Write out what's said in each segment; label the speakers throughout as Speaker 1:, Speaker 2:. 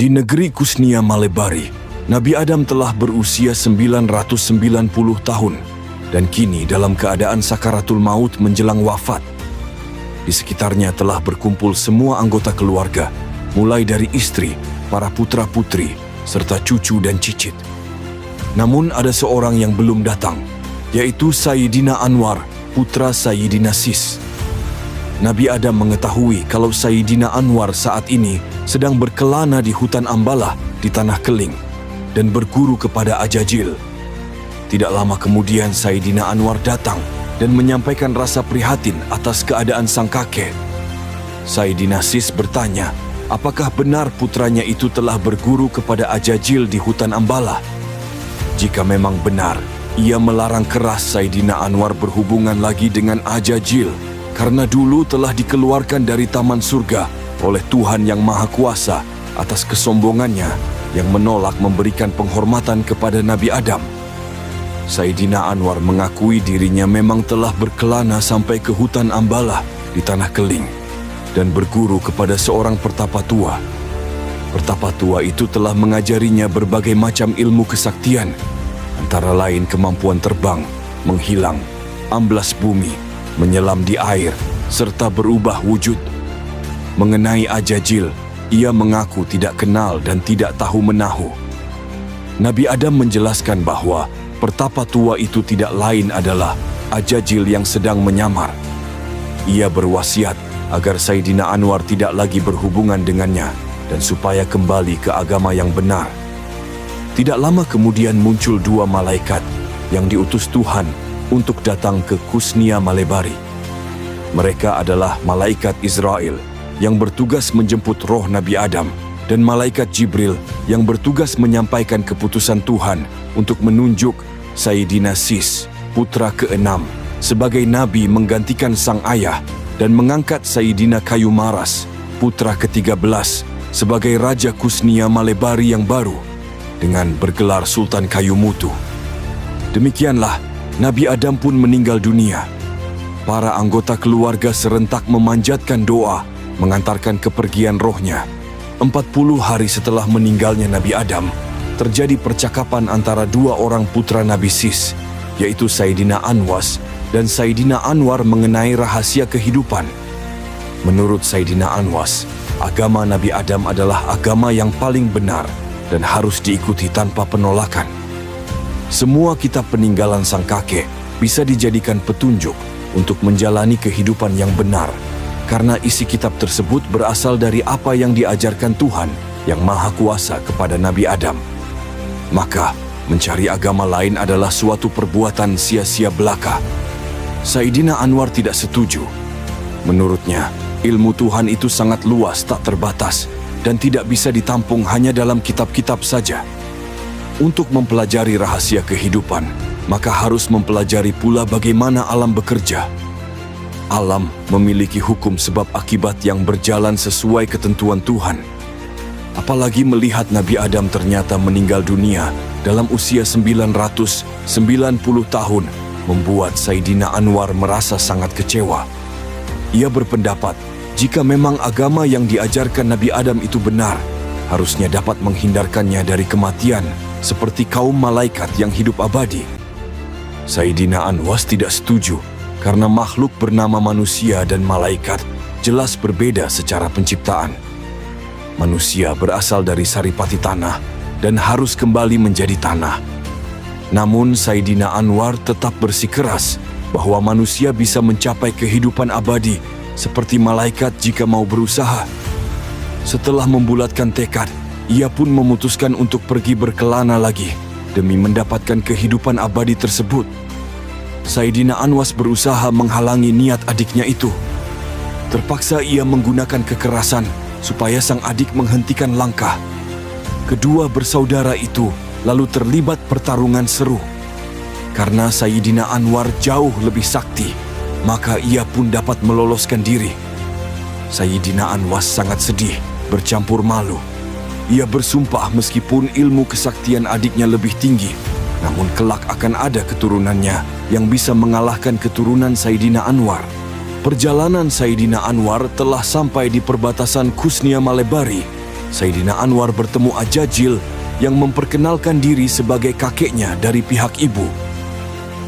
Speaker 1: Di negeri Kusnia Malebari, Nabi Adam telah berusia 990 tahun dan kini dalam keadaan sakaratul maut menjelang wafat. Di sekitarnya telah berkumpul semua anggota keluarga, mulai dari istri, para putra-putri, serta cucu dan cicit. Namun ada seorang yang belum datang, yaitu Sayyidina Anwar, putra Sayyidina Sis. Nabi Adam mengetahui kalau Sayyidina Anwar saat ini sedang berkelana di hutan Ambalah di Tanah Keling dan berguru kepada Ajajil. Tidak lama kemudian Sayyidina Anwar datang dan menyampaikan rasa prihatin atas keadaan sang kakek. Sayyidina Sis bertanya, apakah benar putranya itu telah berguru kepada Ajajil di hutan Ambalah? Jika memang benar, ia melarang keras Sayyidina Anwar berhubungan lagi dengan Ajajil karena dulu telah dikeluarkan dari taman surga oleh Tuhan yang Maha Kuasa atas kesombongannya yang menolak memberikan penghormatan kepada Nabi Adam. Sayyidina Anwar mengakui dirinya memang telah berkelana sampai ke hutan Ambalah di Tanah Keling dan berguru kepada seorang pertapa tua. Pertapa tua itu telah mengajarinya berbagai macam ilmu kesaktian, antara lain kemampuan terbang, menghilang, amblas bumi, menyelam di air, serta berubah wujud. Mengenai Ajajil, ia mengaku tidak kenal dan tidak tahu menahu. Nabi Adam menjelaskan bahwa pertapa tua itu tidak lain adalah Ajajil yang sedang menyamar. Ia berwasiat agar Sayyidina Anwar tidak lagi berhubungan dengannya dan supaya kembali ke agama yang benar. Tidak lama kemudian muncul dua malaikat yang diutus Tuhan untuk datang ke Kusnia Malebari. Mereka adalah malaikat Israel yang bertugas menjemput roh Nabi Adam dan malaikat Jibril yang bertugas menyampaikan keputusan Tuhan untuk menunjuk Sayyidina Sis, putra ke-6, sebagai nabi menggantikan sang ayah dan mengangkat Sayyidina Kayu Maras, putra ke-13, sebagai Raja Kusnia Malebari yang baru dengan bergelar Sultan Kayu Mutu. Demikianlah Nabi Adam pun meninggal dunia. Para anggota keluarga serentak memanjatkan doa mengantarkan kepergian rohnya. 40 hari setelah meninggalnya Nabi Adam, terjadi percakapan antara dua orang putra Nabi Sis, yaitu Sayyidina Anwas dan Sayyidina Anwar mengenai rahasia kehidupan. Menurut Sayyidina Anwas, agama Nabi Adam adalah agama yang paling benar dan harus diikuti tanpa penolakan. Semua kitab peninggalan sang kakek bisa dijadikan petunjuk untuk menjalani kehidupan yang benar, karena isi kitab tersebut berasal dari apa yang diajarkan Tuhan yang Maha Kuasa kepada Nabi Adam. Maka, mencari agama lain adalah suatu perbuatan sia-sia belaka. Sayyidina Anwar tidak setuju. Menurutnya, ilmu Tuhan itu sangat luas tak terbatas dan tidak bisa ditampung hanya dalam kitab-kitab saja. Untuk mempelajari rahasia kehidupan, maka harus mempelajari pula bagaimana alam bekerja. Alam memiliki hukum sebab akibat yang berjalan sesuai ketentuan Tuhan. Apalagi melihat Nabi Adam ternyata meninggal dunia dalam usia 990 tahun, membuat Sayyidina Anwar merasa sangat kecewa. Ia berpendapat, jika memang agama yang diajarkan Nabi Adam itu benar, harusnya dapat menghindarkannya dari kematian, seperti kaum malaikat yang hidup abadi. Sayyidina Anwas tidak setuju, karena makhluk bernama manusia dan malaikat jelas berbeda secara penciptaan. Manusia berasal dari saripati tanah dan harus kembali menjadi tanah. Namun Sayyidina Anwar tetap bersikeras bahwa manusia bisa mencapai kehidupan abadi seperti malaikat jika mau berusaha. Setelah membulatkan tekad, ia pun memutuskan untuk pergi berkelana lagi demi mendapatkan kehidupan abadi tersebut. Sayyidina Anwas berusaha menghalangi niat adiknya itu. Terpaksa ia menggunakan kekerasan supaya sang adik menghentikan langkah. Kedua bersaudara itu lalu terlibat pertarungan seru. Karena Sayyidina Anwar jauh lebih sakti, maka ia pun dapat meloloskan diri. Sayyidina Anwas sangat sedih, bercampur malu. Ia bersumpah meskipun ilmu kesaktian adiknya lebih tinggi, namun kelak akan ada keturunannya yang bisa mengalahkan keturunan Sayyidina Anwar. Perjalanan Sayyidina Anwar telah sampai di perbatasan Kusnia Malebari Sayyidina Anwar bertemu Ajajil yang memperkenalkan diri sebagai kakeknya dari pihak ibu.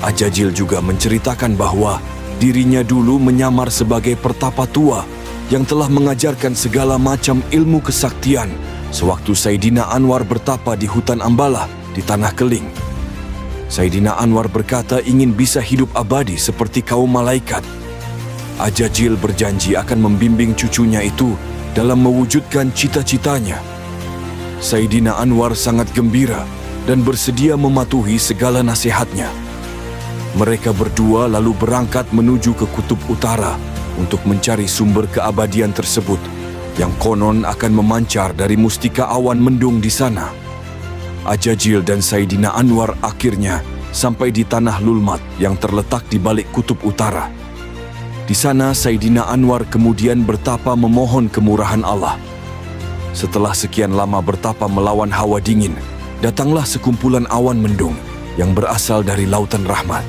Speaker 1: Ajajil juga menceritakan bahwa dirinya dulu menyamar sebagai pertapa tua yang telah mengajarkan segala macam ilmu kesaktian sewaktu Sayyidina Anwar bertapa di hutan Ambalah di Tanah Keling. Sayyidina Anwar berkata ingin bisa hidup abadi seperti kaum malaikat. Ajajil berjanji akan membimbing cucunya itu dalam mewujudkan cita-citanya. Sayyidina Anwar sangat gembira dan bersedia mematuhi segala nasihatnya. Mereka berdua lalu berangkat menuju ke Kutub Utara untuk mencari sumber keabadian tersebut yang konon akan memancar dari mustika awan mendung di sana. Ajajil dan Sayyidina Anwar akhirnya sampai di Tanah Lulmat yang terletak di balik Kutub Utara. Di sana Sayyidina Anwar kemudian bertapa memohon kemurahan Allah. Setelah sekian lama bertapa melawan hawa dingin, datanglah sekumpulan awan mendung yang berasal dari lautan rahmat.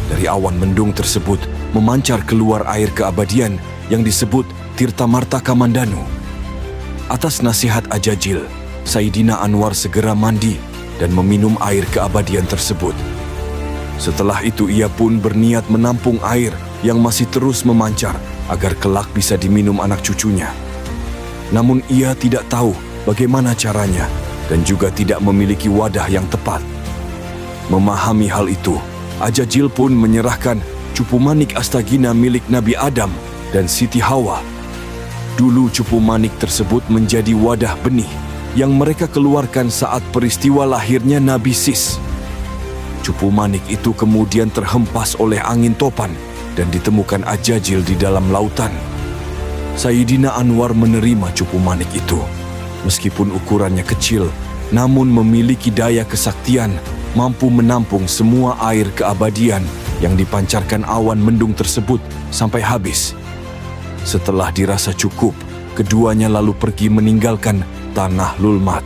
Speaker 1: Dari awan mendung tersebut memancar keluar air keabadian yang disebut Tirta Marta Kamandanu. Atas nasihat Ajajil, Sayyidina Anwar segera mandi dan meminum air keabadian tersebut. Setelah itu ia pun berniat menampung air yang masih terus memancar agar kelak bisa diminum anak cucunya. Namun ia tidak tahu bagaimana caranya dan juga tidak memiliki wadah yang tepat. Memahami hal itu, Ajajil pun menyerahkan cupu manik Astagina milik Nabi Adam dan Siti Hawa. Dulu cupu manik tersebut menjadi wadah benih yang mereka keluarkan saat peristiwa lahirnya Nabi Sis. Cupu manik itu kemudian terhempas oleh angin topan dan ditemukan Ajajil di dalam lautan. Sayyidina Anwar menerima cupu manik itu. Meskipun ukurannya kecil, namun memiliki daya kesaktian, mampu menampung semua air keabadian yang dipancarkan awan mendung tersebut sampai habis. Setelah dirasa cukup, keduanya lalu pergi meninggalkan Tanah Lulmat.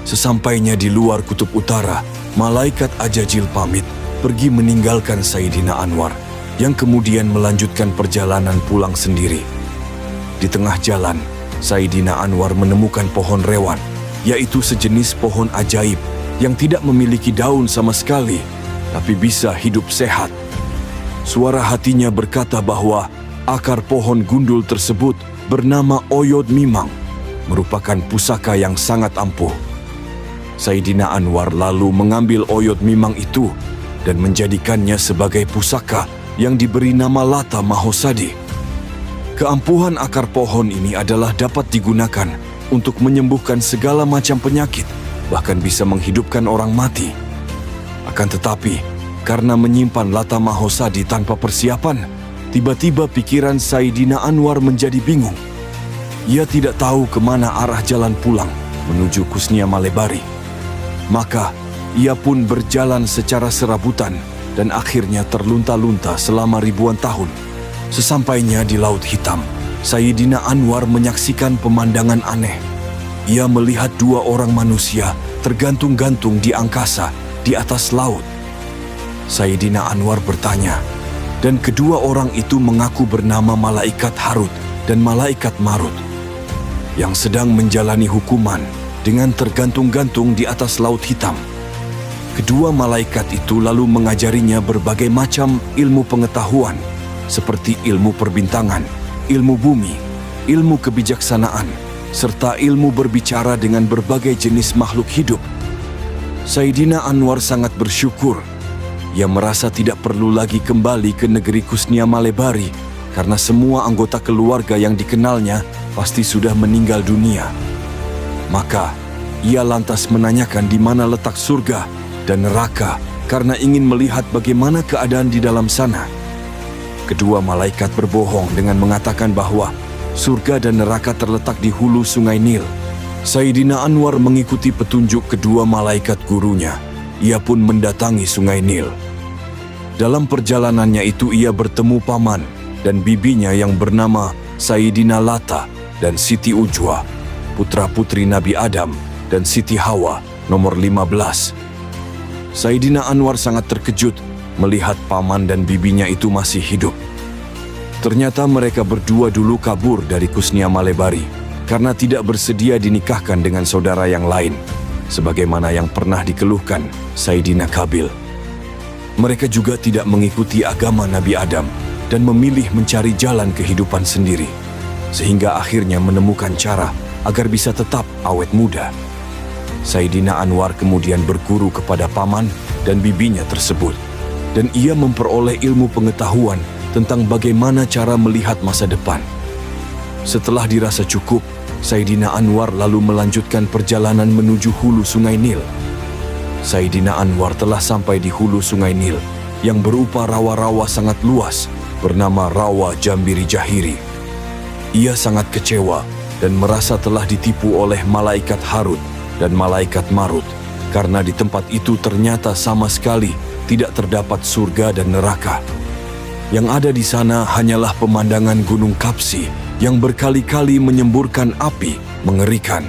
Speaker 1: Sesampainya di luar Kutub Utara, malaikat Ajajil pamit pergi meninggalkan Sayyidina Anwar, yang kemudian melanjutkan perjalanan pulang sendiri. Di tengah jalan, Sayyidina Anwar menemukan pohon rewan, yaitu sejenis pohon ajaib yang tidak memiliki daun sama sekali, tapi bisa hidup sehat. Suara hatinya berkata bahwa akar pohon gundul tersebut bernama Oyod Mimang, merupakan pusaka yang sangat ampuh. Sayyidina Anwar lalu mengambil Oyod Mimang itu dan menjadikannya sebagai pusaka yang diberi nama Lata Mahosadi. Keampuhan akar pohon ini adalah dapat digunakan untuk menyembuhkan segala macam penyakit, bahkan bisa menghidupkan orang mati. Akan tetapi, karena menyimpan Lata Mahosadi tanpa persiapan, tiba-tiba pikiran Sayyidina Anwar menjadi bingung. Ia tidak tahu kemana arah jalan pulang menuju Kusnia Malebari. Maka, ia pun berjalan secara serabutan dan akhirnya terlunta-lunta selama ribuan tahun. Sesampainya di Laut Hitam, Sayyidina Anwar menyaksikan pemandangan aneh. Ia melihat dua orang manusia tergantung-gantung di angkasa di atas laut. Sayyidina Anwar bertanya, dan kedua orang itu mengaku bernama Malaikat Harut dan Malaikat Marut, yang sedang menjalani hukuman dengan tergantung-gantung di atas Laut Hitam. Kedua malaikat itu lalu mengajarinya berbagai macam ilmu pengetahuan, seperti ilmu perbintangan, ilmu bumi, ilmu kebijaksanaan, serta ilmu berbicara dengan berbagai jenis makhluk hidup. Sayyidina Anwar sangat bersyukur. Ia merasa tidak perlu lagi kembali ke negeri Kusnia Malebari karena semua anggota keluarga yang dikenalnya pasti sudah meninggal dunia. Maka, ia lantas menanyakan di mana letak surga dan neraka karena ingin melihat bagaimana keadaan di dalam sana. Kedua malaikat berbohong dengan mengatakan bahwa surga dan neraka terletak di hulu Sungai Nil. Sayyidina Anwar mengikuti petunjuk kedua malaikat gurunya. Ia pun mendatangi Sungai Nil. Dalam perjalanannya itu ia bertemu paman dan bibinya yang bernama Sayyidina Lata dan Siti Ujwa, putra-putri Nabi Adam dan Siti Hawa nomor 15. Sayyidina Anwar sangat terkejut melihat paman dan bibinya itu masih hidup. Ternyata mereka berdua dulu kabur dari Kusnia Malebari karena tidak bersedia dinikahkan dengan saudara yang lain, sebagaimana yang pernah dikeluhkan Sayyidina Qabil. Mereka juga tidak mengikuti agama Nabi Adam dan memilih mencari jalan kehidupan sendiri, sehingga akhirnya menemukan cara agar bisa tetap awet muda. Sayyidina Anwar kemudian berguru kepada paman dan bibinya tersebut, dan ia memperoleh ilmu pengetahuan tentang bagaimana cara melihat masa depan. Setelah dirasa cukup, Sayyidina Anwar lalu melanjutkan perjalanan menuju hulu Sungai Nil. Sayyidina Anwar telah sampai di hulu Sungai Nil yang berupa rawa-rawa sangat luas bernama Rawa Jambiri Jahiri. Ia sangat kecewa dan merasa telah ditipu oleh malaikat Harut dan malaikat Marut, karena di tempat itu ternyata sama sekali tidak terdapat surga dan neraka. Yang ada di sana hanyalah pemandangan Gunung Kapsi yang berkali-kali menyemburkan api mengerikan.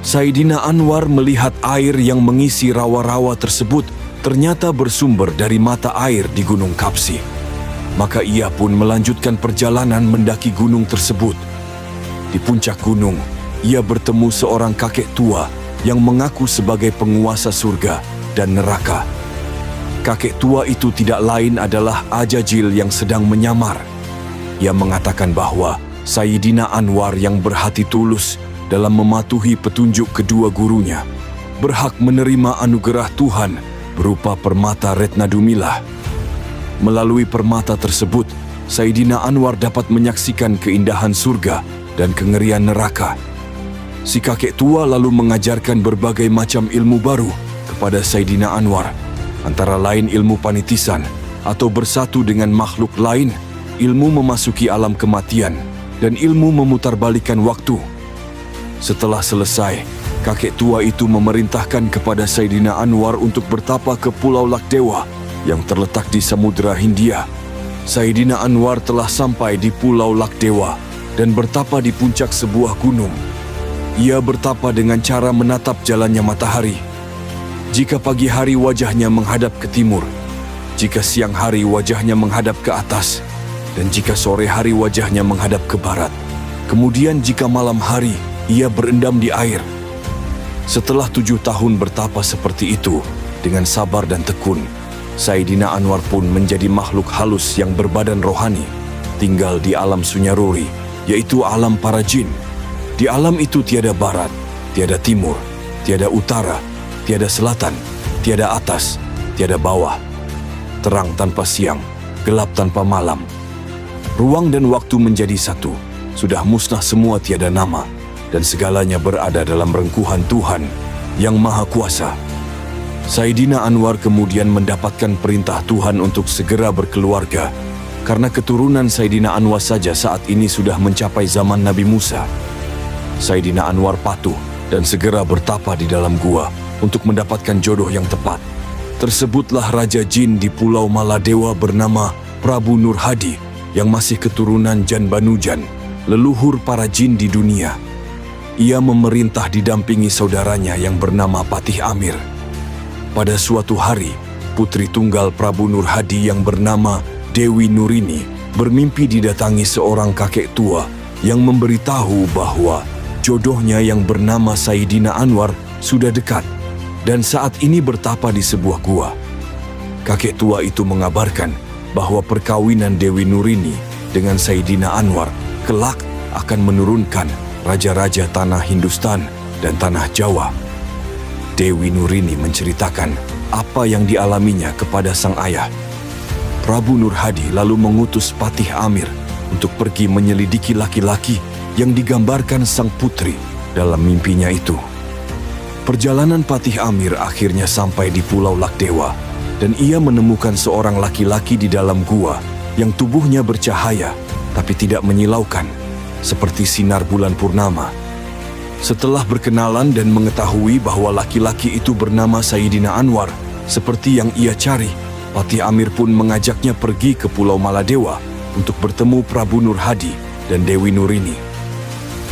Speaker 1: Sayyidina Anwar melihat air yang mengisi rawa-rawa tersebut ternyata bersumber dari mata air di Gunung Kapsi. Maka ia pun melanjutkan perjalanan mendaki gunung tersebut. Di puncak gunung, ia bertemu seorang kakek tua yang mengaku sebagai penguasa surga dan neraka. Kakek tua itu tidak lain adalah Ajajil yang sedang menyamar. Ia mengatakan bahwa Sayyidina Anwar yang berhati tulus dalam mematuhi petunjuk kedua gurunya berhak menerima anugerah Tuhan berupa permata Retna Dumilah. Melalui permata tersebut, Sayyidina Anwar dapat menyaksikan keindahan surga dan kengerian neraka. Si kakek tua lalu mengajarkan berbagai macam ilmu baru kepada Sayyidina Anwar, antara lain ilmu panitisan atau bersatu dengan makhluk lain, ilmu memasuki alam kematian, dan ilmu memutarbalikan waktu. Setelah selesai, kakek tua itu memerintahkan kepada Sayyidina Anwar untuk bertapa ke Pulau Lakdewa yang terletak di Samudra Hindia. Sayyidina Anwar telah sampai di Pulau Lakdewa dan bertapa di puncak sebuah gunung. Ia bertapa dengan cara menatap jalannya matahari. Jika pagi hari wajahnya menghadap ke timur, jika siang hari wajahnya menghadap ke atas, dan jika sore hari wajahnya menghadap ke barat. Kemudian jika malam hari, ia berendam di air. Setelah 7 tahun bertapa seperti itu, dengan sabar dan tekun, Sayyidina Anwar pun menjadi makhluk halus yang berbadan rohani, tinggal di alam Sunyaruri, yaitu alam para jin. Di alam itu tiada barat, tiada timur, tiada utara, tiada selatan, tiada atas, tiada bawah. Terang tanpa siang, gelap tanpa malam. Ruang dan waktu menjadi satu, sudah musnah semua tiada nama, dan segalanya berada dalam rengkuhan Tuhan yang Maha Kuasa. Sayyidina Anwar kemudian mendapatkan perintah Tuhan untuk segera berkeluarga, karena keturunan Sayyidina Anwar saja saat ini sudah mencapai zaman Nabi Musa. Sayyidina Anwar patuh dan segera bertapa di dalam gua untuk mendapatkan jodoh yang tepat. Tersebutlah Raja Jin di Pulau Maladewa bernama Prabu Nur Hadi yang masih keturunan Jan Banujan, leluhur para jin di dunia. Ia memerintah didampingi saudaranya yang bernama Patih Amir. Pada suatu hari, putri tunggal Prabu Nur Hadi yang bernama Dewi Nurini bermimpi didatangi seorang kakek tua yang memberitahu bahwa jodohnya yang bernama Sayyidina Anwar sudah dekat dan saat ini bertapa di sebuah gua. Kakek tua itu mengabarkan bahwa perkawinan Dewi Nurini dengan Sayyidina Anwar kelak akan menurunkan raja-raja tanah Hindustan dan tanah Jawa. Dewi Nurini menceritakan apa yang dialaminya kepada sang ayah. Prabu Nur Hadi lalu mengutus Patih Amir untuk pergi menyelidiki laki-laki yang digambarkan sang putri dalam mimpinya itu. Perjalanan Patih Amir akhirnya sampai di Pulau Lakdewa, dan ia menemukan seorang laki-laki di dalam gua yang tubuhnya bercahaya tapi tidak menyilaukan, seperti sinar bulan purnama. Setelah berkenalan dan mengetahui bahwa laki-laki itu bernama Sayyidina Anwar, seperti yang ia cari, Patih Amir pun mengajaknya pergi ke Pulau Maladewa untuk bertemu Prabu Nur Hadi dan Dewi Nurini.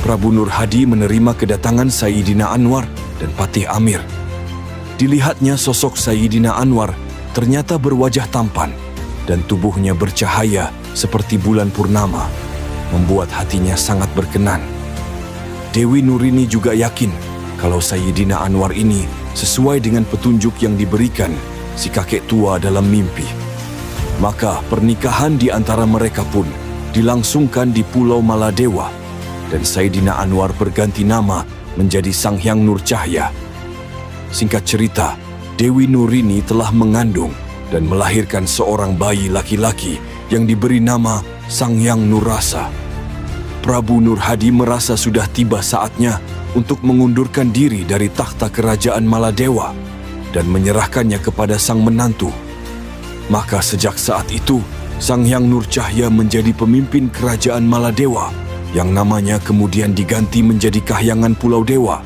Speaker 1: Prabu Nur Hadi menerima kedatangan Sayyidina Anwar dan Patih Amir. Dilihatnya sosok Sayyidina Anwar ternyata berwajah tampan dan tubuhnya bercahaya seperti bulan purnama, membuat hatinya sangat berkenan. Dewi Nurini juga yakin kalau Sayyidina Anwar ini sesuai dengan petunjuk yang diberikan si kakek tua dalam mimpi. Maka pernikahan di antara mereka pun dilangsungkan di Pulau Maladewa dan Sayyidina Anwar berganti nama menjadi Sanghyang Nur Cahya. Singkat cerita, Dewi Nurini telah mengandung dan melahirkan seorang bayi laki-laki yang diberi nama Sanghyang Nurrasa. Prabu Nur Hadi merasa sudah tiba saatnya untuk mengundurkan diri dari takhta kerajaan Maladewa dan menyerahkannya kepada sang menantu. Maka sejak saat itu, Sanghyang Nur Cahya menjadi pemimpin kerajaan Maladewa yang namanya kemudian diganti menjadi Kahyangan Pulau Dewa